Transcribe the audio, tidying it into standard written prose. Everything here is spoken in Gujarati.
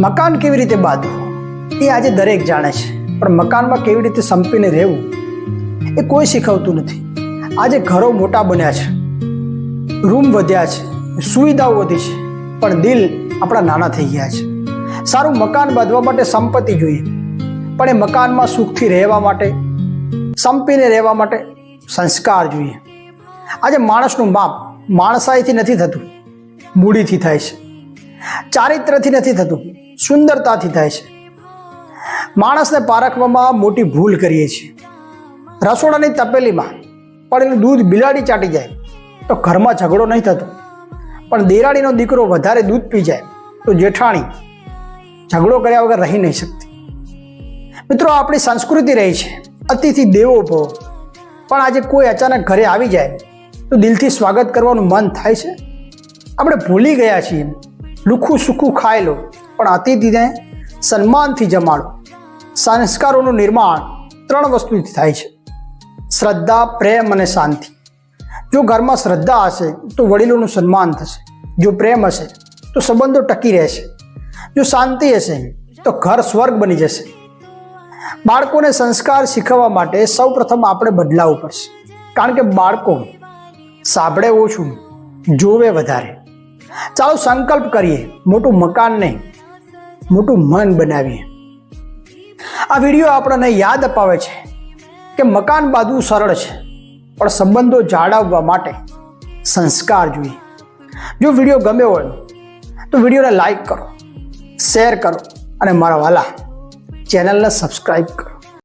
મકાન કેવી રીતે બાંધવું એ આજે દરેક જાણે છે, પણ મકાનમાં કેવી રીતે સંપીને રહેવું એ કોઈ શીખવતું નથી. આજે ઘરો મોટા બન્યા છે, રૂમ વધ્યા છે, સુવિધાઓ વધી છે, પણ દિલ આપણા નાના થઈ ગયા છે. સારું મકાન બાંધવા માટે સંપત્તિ જોઈએ, પણ એ મકાનમાં સુખથી રહેવા માટે, સંપીને રહેવા માટે સંસ્કાર જોઈએ. આજે માણસનું માપ માણસાઈથી નથી થતું, મૂડીથી થાય છે. ચારિત્રથી નથી થતું, સુંદરતાથી થાય છે. માણસને પારખવામાં મોટી ભૂલ કરીએ છીએ. રસોડાની તપેલીમાં પડેલું દૂધ બિલાડી ચાટી જાય તો ઘરમાં ઝઘડો નહીં થતો, પણ દેરાણીનો દીકરો વધારે દૂધ પી જાય તો જેઠાણી ઝઘડો કર્યા વગર રહી નહીં શકતી. મિત્રો, આપણી સંસ્કૃતિ રહી છે અતિથિ દેવો ભવ, પણ આજે કોઈ અચાનક ઘરે આવી જાય તો દિલથી સ્વાગત કરવાનું મન થાય છે. આપણે ભૂલી ગયા છીએ લુખું સુખું ખાઈ લો, પણ અતિથિને સન્માનથી જમાડો. સંસ્કારોનું નિર્માણ 3 વસ્તુથી થાય છે: શ્રદ્ધા, પ્રેમ અને શાંતિ. જો ઘરમાં શ્રદ્ધા હશે તો વડીલોનું સન્માન થશે, જો પ્રેમ હશે તો સંબંધો ટકી રહેશે, જો શાંતિ હશે તો ઘર સ્વર્ગ બની જશે. બાળકોને સંસ્કાર શીખવવા માટે સૌપ્રથમ આપણે બદલાવવું પડશે, કારણ કે બાળકો સાંભળે ઓછું, જોવે વધારે. ચાલો સંકલ્પ કરીએ, મોટું મકાન નહીં, મોટું મન બનાવીએ. આ વિડીયો આપણને યાદ અપાવે છે કે મકાન બાંધવું સરળ છે, પણ સંબંધો જાળવવા માટે સંસ્કાર જોઈએ. જો વિડીયો ગમ્યો હોય તો વિડીયોને લાઈક કરો, શેર કરો અને મારા વાલા ચેનલને સબસ્ક્રાઈબ કરો.